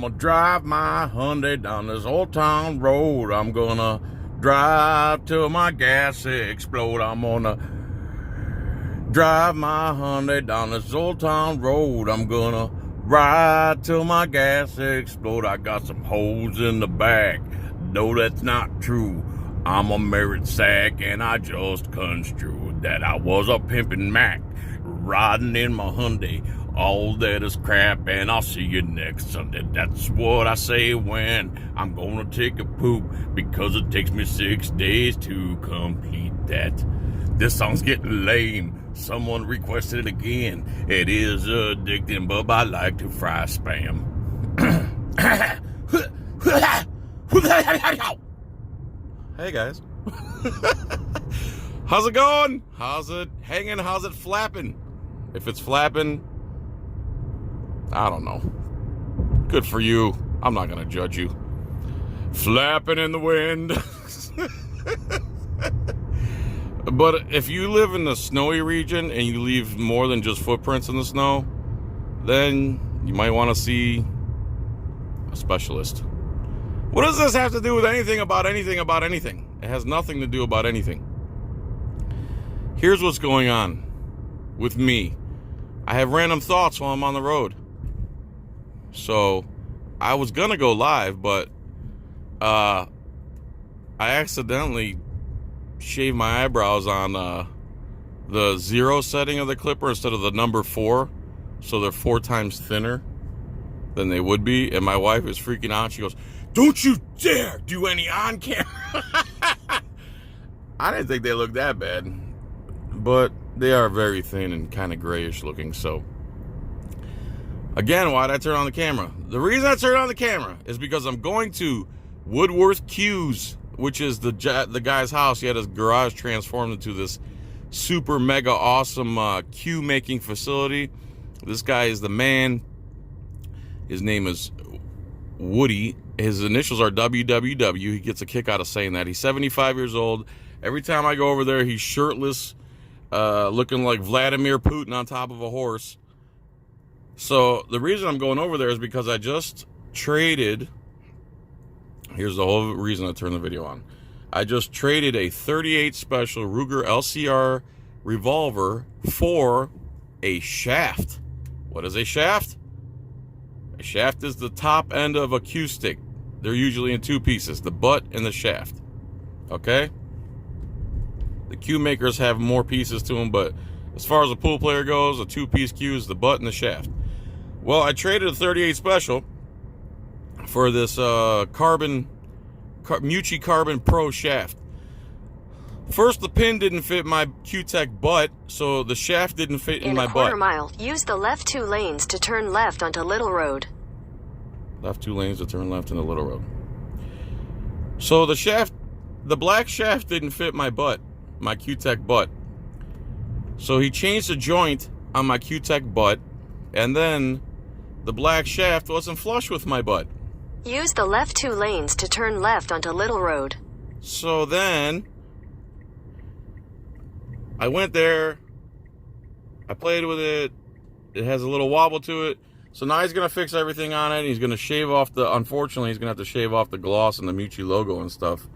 I'm gonna drive my Hyundai down this old town road. I'm gonna drive till my gas explode. I'm gonna drive my Hyundai down this old town road. I'm gonna ride till my gas explode. I got some holes in the back. No, that's not true. I'm a merit sack, and I just construed that I was a pimpin' Mac riding in my Hyundai. All that is crap, and I'll see you next Sunday. That's what I say when I'm gonna take a poop, because it takes me 6 days to complete that. This song's getting lame. Someone requested it again. It is addicting, but I like to fry spam. Hey guys. How's it going? How's it hanging? How's it flapping? If it's flapping, I don't know. Good for you. I'm not gonna judge you. Flapping in the wind. But if you live in the snowy region and you leave more than just footprints in the snow, then you might want to see a specialist. What does this have to do with anything about anything about anything? It has nothing to do about anything. Here's what's going on with me. I have random thoughts while I'm on the road. So I was gonna go live, but I accidentally shaved my eyebrows on the 0 setting of the clipper instead of the number 4, so they're 4 times thinner than they would be. And my wife is freaking out. She goes, "Don't you dare do any on camera." I didn't think they looked that bad, but they are very thin and kind of grayish looking. So again, why'd I turn on the camera? The reason I turned on the camera is because I'm going to Woodworth Cues, which is the guy's house. He had his garage transformed into this super mega awesome cue making facility. This guy is the man. His name is Woody. His initials are WWW. He gets a kick out of saying that. He's 75 years old. Every time I go over there, he's shirtless, looking like Vladimir Putin on top of a horse. So the reason I'm going over there is because I just traded. Here's the whole reason I turned the video on. I just traded a 38 special Ruger LCR revolver for a shaft. What is a shaft? A shaft is the top end of a cue stick. They're usually in 2 pieces, the butt and the shaft. Okay? The cue makers have more pieces to them, but as far as a pool player goes, a 2-piece cue is the butt and the shaft. Well, I traded a 38 special for this Mucci Carbon Pro shaft. First, the pin didn't fit my Q-Tech butt, so the shaft didn't fit in my butt. In a quarter mile, use the left 2 lanes to turn left onto Little Road. Left 2 lanes to turn left into Little Road. So the black shaft didn't fit my butt, my Q-Tech butt. So he changed the joint on my Q-Tech butt, and then the black shaft wasn't flush with my butt. Use the left 2 lanes to turn left onto Little Road. So then I went there, I played with it, it has a little wobble to it. So now he's going to fix everything on it. He's going to shave off unfortunately, he's going to have to shave off the gloss and the Mucci logo and stuff.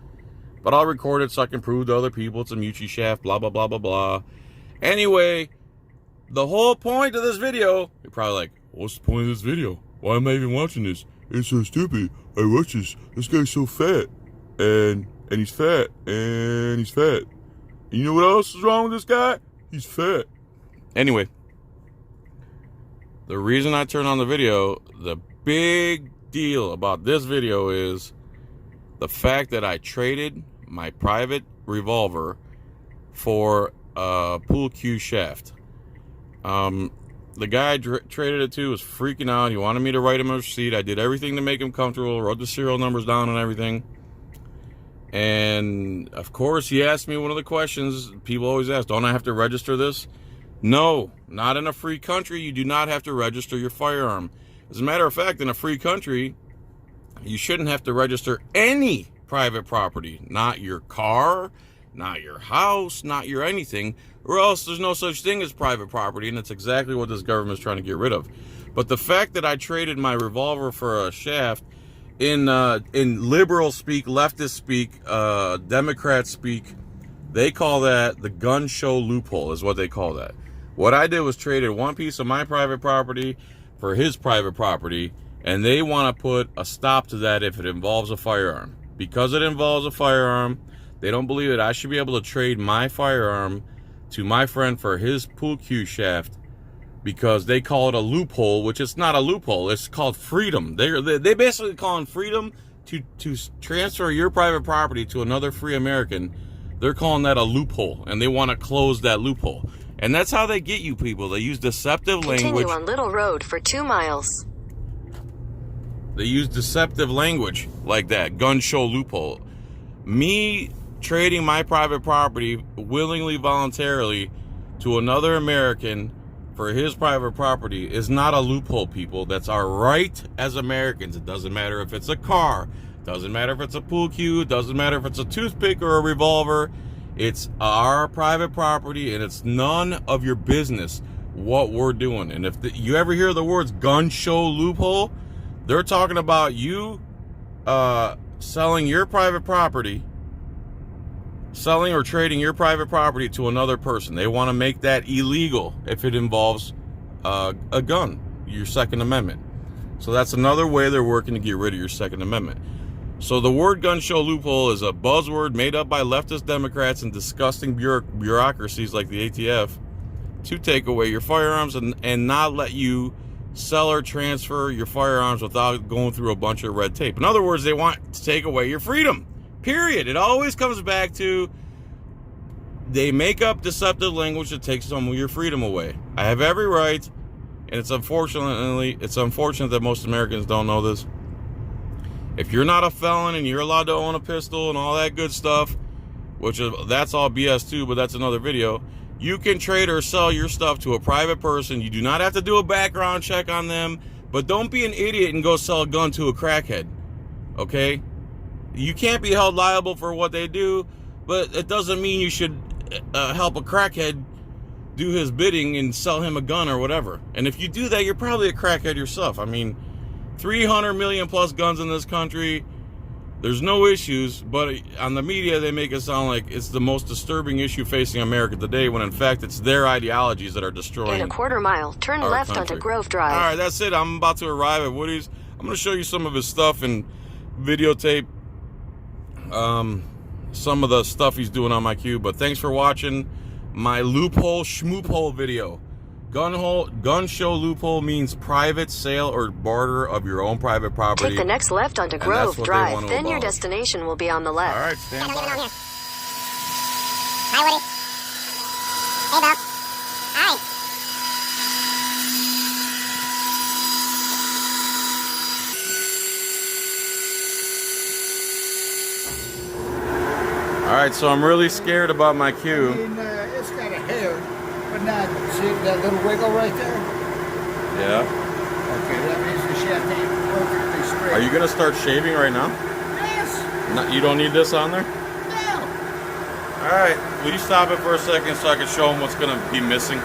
But I'll record it so I can prove to other people it's a Mucci shaft, blah, blah, blah, blah, blah. Anyway, the whole point of this video, you're probably like, what's the point of this video? Why am I even watching this? It's so stupid. I watch this. This guy's so fat. And he's fat. And he's fat. And you know what else is wrong with this guy? He's fat. Anyway, the reason I turned on the video, the big deal about this video is the fact that I traded my private revolver for a pool cue shaft. The guy I traded it to was freaking out. He wanted me to write him a receipt. I did everything to make him comfortable, wrote the serial numbers down and everything. And of course, he asked me one of the questions people always ask, don't I have to register this? No, not in a free country. You do not have to register your firearm. As a matter of fact, in a free country, you shouldn't have to register any private property, not your car, not your house, not your anything, or else there's no such thing as private property, and that's exactly what this government is trying to get rid of. But the fact that I traded my revolver for a shaft, in liberal speak, leftist speak, Democrat speak, they call that the Gunshow Loop Hole, is what they call that. What I did was traded one piece of my private property for his private property, and they want to put a stop to that if it involves a firearm. Because it involves a firearm, they don't believe that I should be able to trade my firearm to my friend for his pool cue shaft, because they call it a loophole, which it's not a loophole. It's called freedom. They basically call it freedom to transfer your private property to another free American. They're calling that a loophole, and they want to close that loophole. And that's how they get you people. They use deceptive language. Continue on Little Road for 2 miles. They use deceptive language like that. Gunshow loophole. Me trading my private property willingly, voluntarily to another American for his private property is not a loophole, people. That's our right as Americans. It doesn't matter if it's a car. It doesn't matter if it's a pool cue. It doesn't matter if it's a toothpick or a revolver. It's our private property, and it's none of your business what we're doing. And if you ever hear the words Gunshow loophole, they're talking about you selling your private property, selling or trading your private property to another person. They want to make that illegal if it involves a gun, your Second Amendment. So that's another way they're working to get rid of your Second Amendment. So the word Gunshow loophole is a buzzword made up by leftist Democrats and disgusting bureaucracies like the ATF to take away your firearms and not let you sell or transfer your firearms without going through a bunch of red tape. In other words, they want to take away your freedom. Period. It always comes back to they make up deceptive language that takes some of your freedom away. I have every right, and it's unfortunate that most Americans don't know this. If you're not a felon and you're allowed to own a pistol and all that good stuff, that's all BS too, but that's another video. You can trade or sell your stuff to a private person. You do not have to do a background check on them, but don't be an idiot and go sell a gun to a crackhead. Okay? You can't be held liable for what they do, but it doesn't mean you should help a crackhead do his bidding and sell him a gun or whatever. And if you do that, you're probably a crackhead yourself. I mean, 300 million plus guns in this country. There's no issues, but on the media, they make it sound like it's the most disturbing issue facing America today, when in fact, it's their ideologies that are destroying. In a quarter mile, turn left country. onto Grove Drive. All right, that's it. I'm about to arrive at Woody's. I'm going to show you some of his stuff and videotape some of the stuff he's doing on my cue. But thanks for watching my loophole, Shmoop hole video. Gunshow loophole means private sale or barter of your own private property. Take the next left onto Grove Drive, then your destination will be on the left. All right, stand by. Hi, Woody. Hey, Bob. Hi. All right, so I'm really scared about my cue. I mean, it's got a hair, but not, see that little wiggle right there? Yeah. Okay, that means the shaft ain't perfectly straight. Are you gonna start shaving right now? Yes. You don't need this on there? No. All right, will you stop it for a second so I can show him what's gonna be missing?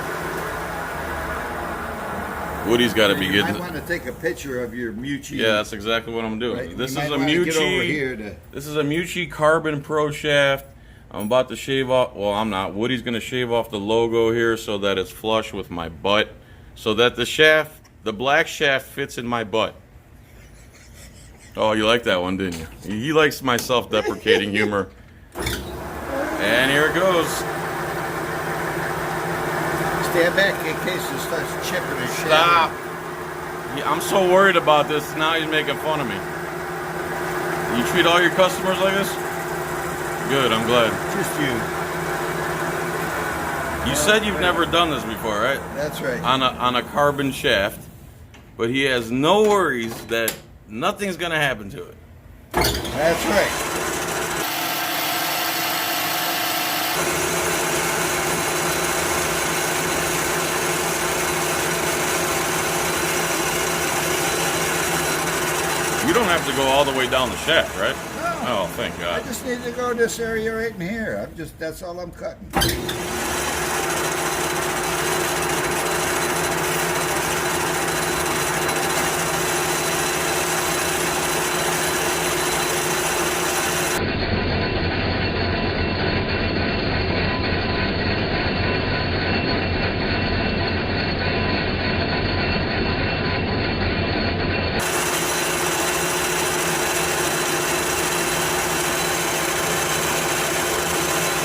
Woody's got to be getting. I want to take a picture of your Mucci. Yeah, that's exactly what I'm doing. Right? This is You a might wanna get over here Mucci. to- This is a Mucci Carbon Pro shaft. I'm about to shave off. Well, I'm not. Woody's gonna shave off the logo here so that it's flush with my butt, so that the shaft, the black shaft, fits in my butt. Oh, you like that one, didn't you? He likes my self-deprecating humor. And here it goes. Stand back in case it starts chipping and shit. Stop. Yeah, I'm so worried about this. Now he's making fun of me. You treat all your customers like this? Good, I'm glad. Just you. You said you've never done this before, right? That's right. On a carbon shaft, but he has no worries that nothing's gonna happen to it. That's right. You don't have to go all the way down the shaft, right? No. Oh, thank I God. just need to go this area right in here. That's all I'm cutting.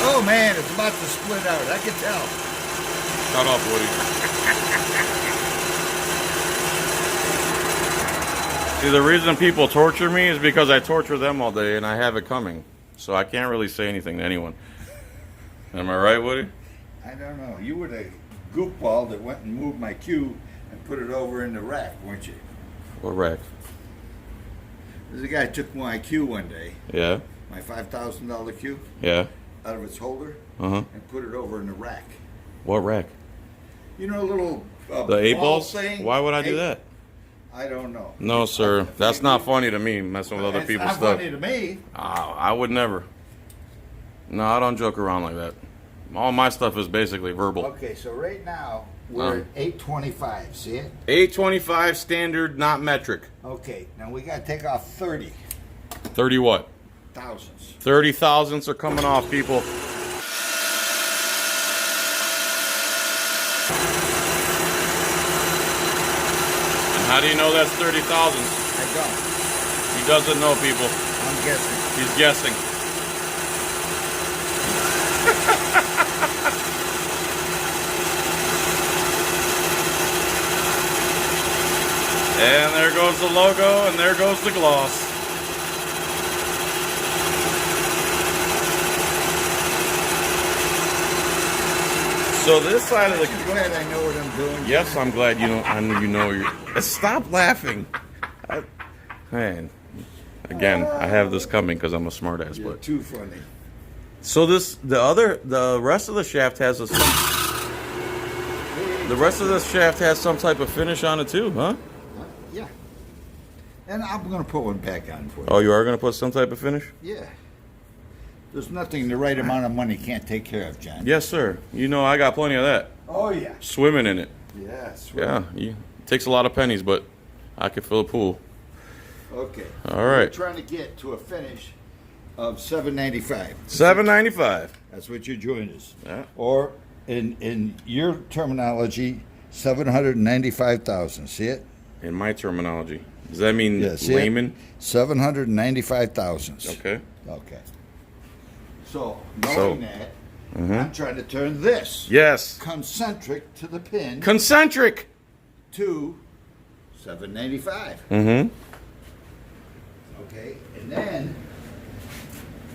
Oh man, it's about to split out. I can tell. Shut up, Woody. See, the reason people torture me is because I torture them all day and I have it coming. So I can't really say anything to anyone. Am I right, Woody? I don't know. You were the goofball that went and moved my cue and put it over in the rack, weren't you? What rack? There's a guy took my cue one day, Yeah. my $5,000 cue, Yeah. out of its holder Uh-huh. and put it over in the rack. What rack? You know, a little The 8 ball balls? thing? Why would I do that? I don't know. No, sir. That's not funny to me, messing with other It's people's not stuff. funny to me. Oh, I would never. No, I don't joke around like that. All my stuff is basically verbal. Okay, so right now we're at 825. See it? 825 standard, not metric. Okay, now we got to take off 30 30 what? thousandths. 30 thousandths are coming off, people. And how do you know that's 30 thousandths? I don't. He doesn't know, people. I'm guessing. He's guessing. And there goes the logo, and there goes the gloss. So this side of the... I'm glad I know what I'm doing. Yes, I'm glad you know. I know you know. Stop laughing, man. Again, I have this coming because I'm a smartass. You're But too funny. so the rest of the shaft has a. The rest of this shaft has some type of finish on it too, huh? Yeah. And I'm going to put one back on for you. Oh, you are going to put some type of finish? Yeah. There's nothing the right amount of money can't take care of, John. Yes, sir. You know I got plenty of that. Oh, yeah. Swimming in it. Yes. Yeah, it takes a lot of pennies, but I could fill a pool. Okay. All We're right. trying to get to a finish of $795. $795. That's what your joint is. Yeah. Or in your terminology, 795,000. See it? In my terminology, does that mean Yeah, see layman? it? 795,000. Okay. Okay. So, knowing that, I'm trying to turn this Yes. concentric to the pin Concentric. to 795. Mm-hmm. Okay, and then,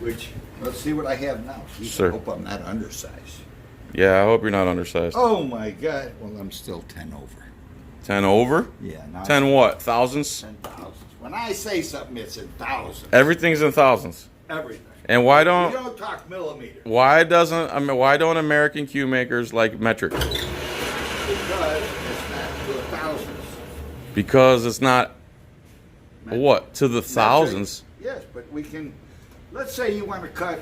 which, let's see what I have now. Jeez, Sir. I hope I'm not undersized. Yeah, I hope you're not undersized. Oh my God. Well, I'm still 10 over. 10 over? Yeah. Now 10 what? Thousands? 10,000. When I say something, it's in thousands. Everything's in thousands. Everything. And why We don't don't talk millimeters. why don't American cue makers like metric? Because it's not to the thousands. Because it's not what? To the thousands. Yes, but we can, let's say you want to cut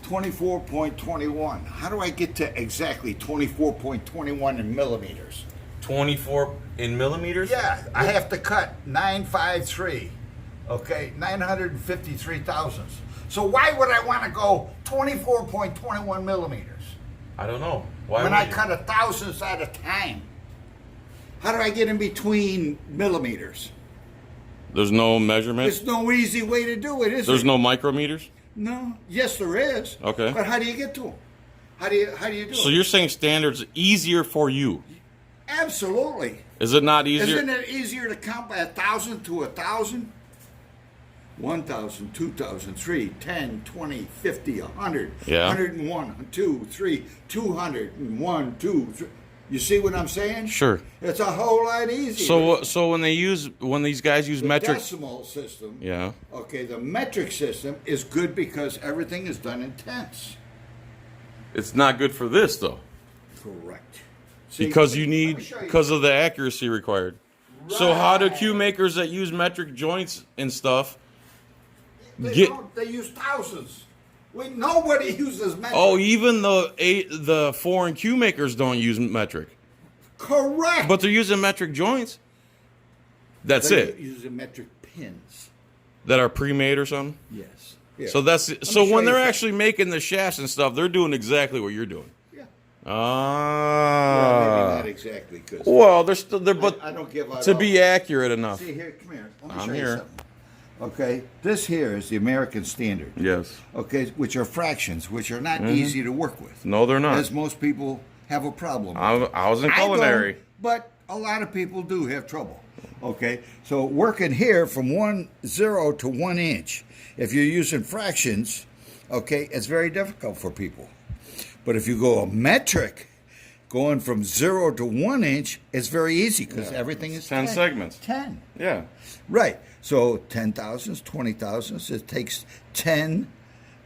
24.21. How do I get to exactly 24.21 in millimeters? 24 in millimeters? Yeah, I have to cut 953. Okay, 953 thousandths. So why would I want to go 24.21 millimeters I don't know. Why when would I you? cut a thousandth at a time? How do I get in between millimeters? There's no measurement? There's no easy way to do it, is There's there? no micrometers? No. Yes, there is. Okay. But how do you get to them? How do you do So it? you're saying standards easier for you. Absolutely. Is it not easier? Isn't it easier to count by 1,000 to 1,000? 1,000, 2,000, 3, 10, 20, 50, 100, Yeah. 101, 2, 3, 201, 2, 3. You see what I'm saying? Sure. It's a whole lot easier. So when these guys use the metric, decimal system. yeah. Okay, the metric system is good because everything is done in tenths. It's not good for this though. Correct. See, Because let me show you. because of the accuracy required. So how do Right. cue makers that use metric joints and stuff They get? don't. They use thousands. Nobody uses metric. Oh, even the foreign cue makers don't use metric, correct. but they're using metric joints. That's They're it. using metric pins. That are pre-made or something. Yes. Yeah. So that's me so show when you they're something. actually making the shafts and stuff, they're doing exactly what you're doing. Yeah. Ah. Well, maybe not exactly. Well, they're still there, but I don't give out. to all. be accurate enough. See here, come here. Let me I'm show here. you something. Okay, this here is the American standard. Yes. Okay, which are fractions, which are not easy to work with. No, they're not. As most people have a problem with. I was in I culinary. don't, but a lot of people do have trouble. Okay, so working here from 0 to 1 inch, if you're using fractions, okay, it's very difficult for people. But if you go a metric, going from 0 to 1 inch, it's very easy because everything is 10 segments. 10. Yeah. Right. So 10 thousandths, 20 thousandths, it takes 10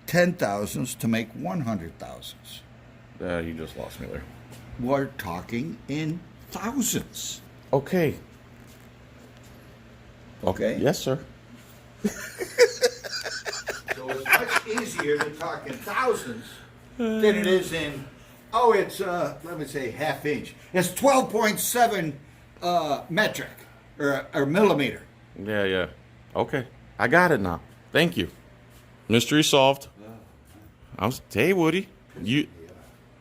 thousandths to make 100 thousandths. You just lost me there. We're talking in thousands. Okay. Okay? Yes, sir. So it's much easier to talk in thousands than it is in, it's, let me say, half inch. It's 12.7 metric or millimeter. Yeah. Okay. I got it now. Thank you. Mystery solved. Hey, Woody.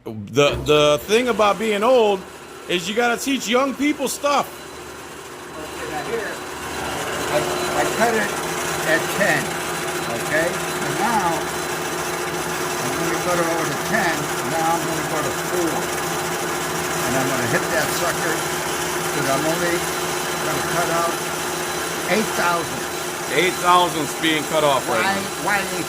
The thing about being old is you got to teach young people stuff. Okay, now here, I cut it at 10, okay? And now, I'm going to go over to 10, now I'm going to go to 4. And I'm going to hit that sucker, because I'm only going to cut out 8,000. 8,000's being cut off right now. Why 8,000?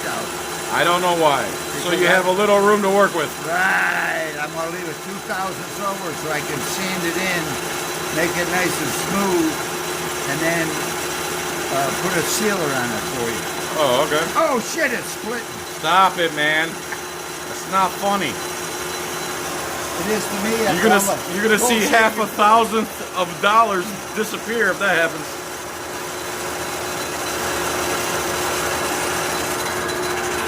I don't know why. So you have a little room to work with. Right, I'm going to leave it 2,000ths over so I can sand it in, make it nice and smooth, and then put a sealer on it for you. Oh, okay. Oh shit, it's splitting. Stop it, man. That's not funny. It is to me. You're gonna see half a thousandth of dollars disappear if that happens.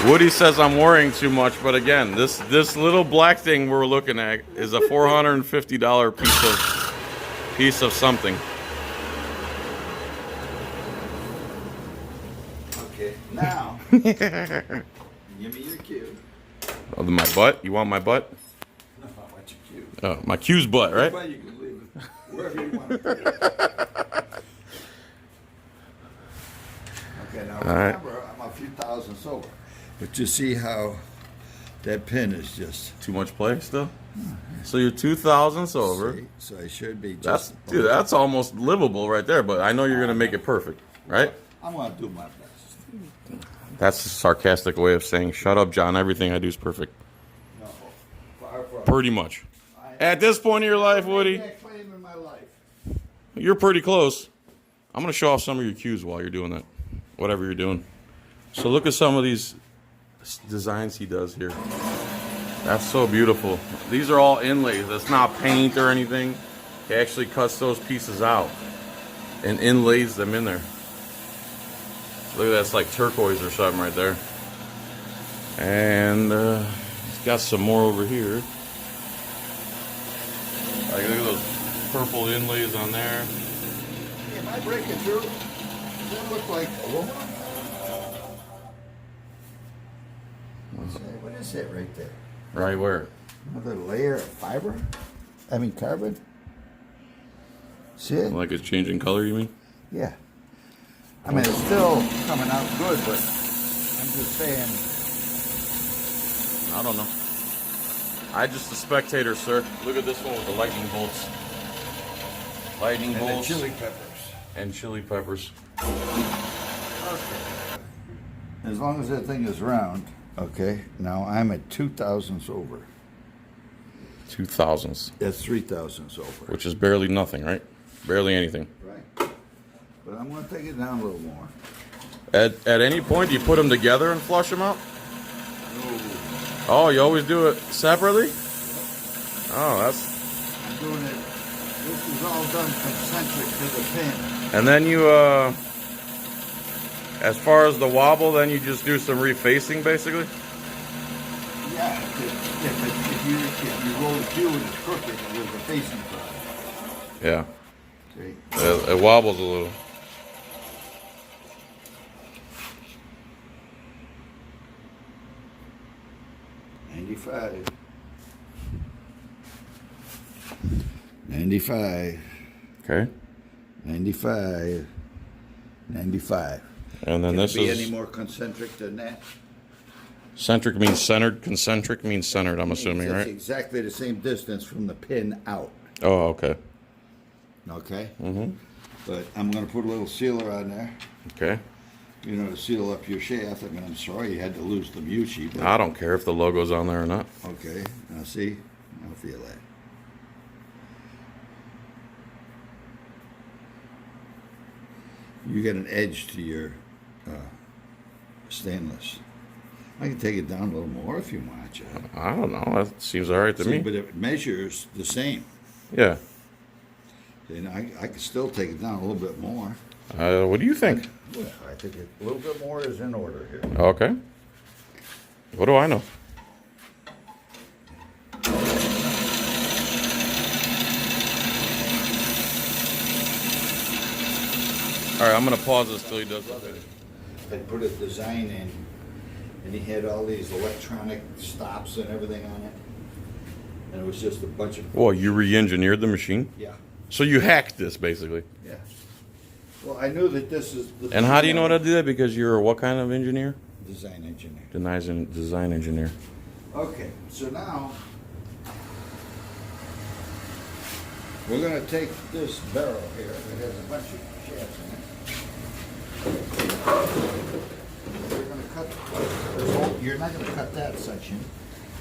Woody says I'm worrying too much, but again, this little black thing we're looking at is a $450 piece of something. Okay, now give me your cue. Oh, my butt? You want my butt? No, I want your cue. Oh, my cue's butt, right? Well, you can leave it wherever you want to put it. Okay, now remember, I'm a few thousandths over. But you see how that pin is just Too much play still? So you're 2,000ths over. See? So I should be just. That's almost livable right there, but I know you're gonna make it perfect, right? I'm gonna do my best. That's a sarcastic way of saying, shut up, John, everything I do is perfect. No, far from. Pretty much. At this point in your life, Woody, I claim in my life. you're pretty close. I'm gonna show off some of your cues while you're doing that, whatever you're doing. So look at some of these designs he does here. That's so beautiful. These are all inlays. That's not paint or anything. He actually cuts those pieces out and inlays them in there. Look at that, it's like turquoise or something right there. And he's got some more over here. Like, look at those purple inlays on there. Am I breaking through? Does that look like aluminum? What is that right there? Right where? Another layer of fiber? I mean carbon? See it? Like it's changing color, you mean? Yeah. I mean, it's still coming out good, but I'm just saying. I don't know. I just a spectator, sir. Look at this one with the lightning bolts. Lightning And the bolts. chili peppers. And chili peppers. Okay. As long as that thing is round, okay, now I'm at 2,000ths over. 2,000ths. That's 3,000ths over. Which is barely nothing, right? Barely anything. Right. But I'm going to take it down a little more. At any point, do you put them together and flush them out? No. Oh, you always do it separately? Oh, that's... I'm doing it. This is all done concentric to the pin. And then you, as far as the wobble, then you just do some refacing, basically? Yeah, if you roll the cue and it's crooked, there's a facing problem. Yeah. See? It wobbles a little. $95. Okay. 95. And then Can this it be is any more concentric than that? centric means centered. Concentric means centered. I'm assuming, It's right? exactly the same distance from the pin out. Oh, okay. Okay. Mm-hmm. But I'm going to put a little sealer on there. Okay. You know, to seal up your shaft. I mean, I'm sorry you had to lose the Mucci. But I don't care if the logo's on there or not. okay. Now see, I'll feel that. You get an edge to your stainless. I can take it down a little more if you want, John. I don't know. That seems all right to See, me. but it measures the same. Yeah. You know, I could still take it down a little bit more. What do you think? Well, I think a little bit more is in order here. Okay. What do I know? All right, I'm gonna pause this till he does that. I put a design in, and he had all these electronic stops and everything on it, and it was just a bunch of. Well, you re-engineered the machine, Yeah, so you hacked this basically. yeah. Well, I knew that this is. And how do you know how to do that? Because you're a what kind of engineer? Design engineer. Design engineer. Okay, so now we're going to take this barrel here that has a bunch of shafts in it. We're going to cut this whole, you're not going to cut that section.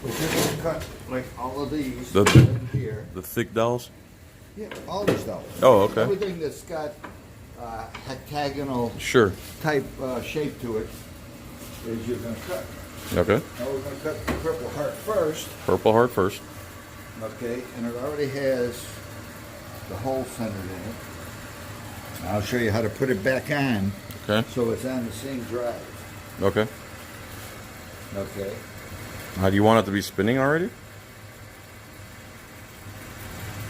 We're just going to cut like all of these in here. The thick dowels? Yeah, all these though. Oh, okay. Everything that's got hectagonal Sure. type shape to it is you're going to cut. Okay. Now we're going to cut the Purple Heart first. Purple Heart first. Okay, and it already has the hole centered in it. I'll show you how to put it back on Okay. so it's on the same drive. Okay. Okay. How do you want it to be spinning already?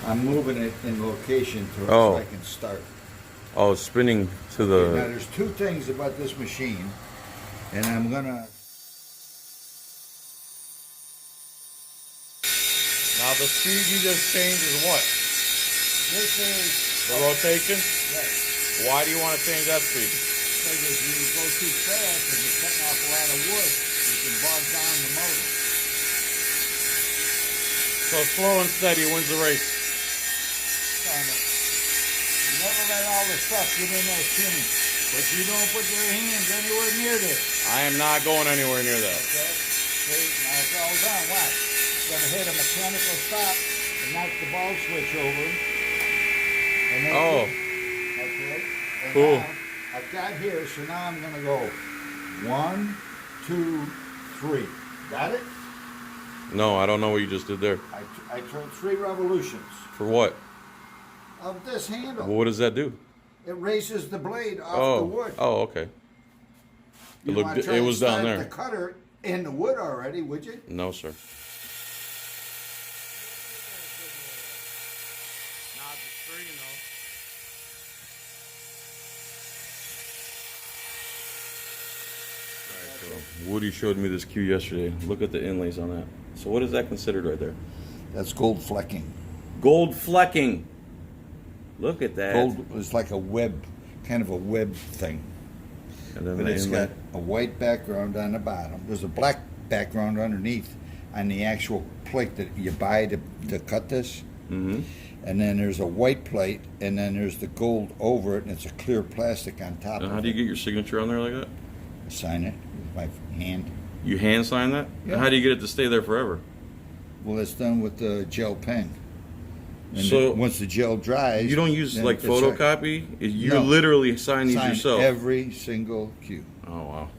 I'm moving it in location to Oh. so I can start. Oh, it's spinning to Now the. there's two things about this machine, and I'm gonna. Now the speed you just changed is what? This is The rotation? yes. Why do you want to change that speed? Because if you go too fast and you're cutting off a lot of wood, you can bog down the motor. So slow and steady wins the race. Never let all the stuff get in that tuning. But you don't put your hands anywhere near this. I am not going anywhere near that. Okay? See, now it's all done. Watch. It's going to hit a mechanical stop and knock the ball switch over. And then okay? And Cool. now, I've got here, so now I'm going to go 1, 2, 3. Got it? No, I don't know what you just did there. I turned 3 revolutions For what? of this handle. Well, what does that do? It raises the blade off the wood. Oh, okay. You looked- wanna try it and was down start there. the cutter in the wood already, would you? No, sir. Woody showed me this cue yesterday. Look at the inlays on that. So what is that considered right there? That's gold flecking. Gold flecking. Look at that. Gold is like a web, kind of a web thing. And then But the it's inlay. got a white background on the bottom. There's a black background underneath on the actual plate that you buy to cut this. Mm-hmm. And then there's a white plate, and then there's the gold over it, and it's a clear plastic on top And of how it. do you get your signature on there like that? Sign it with my hand. You hand sign that? Yeah. And how do you get it to stay there forever? Well, it's done with the gel pen. And So- then once the gel dries, You don't use then like it's photocopy? You No. literally sign these sign yourself. every single cue. Oh, wow.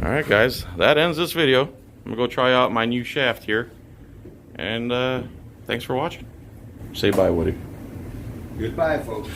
All right, guys. That ends this video. I'm going to go try out my new shaft here. And thanks for watching. Say bye, Woody. Goodbye, folks.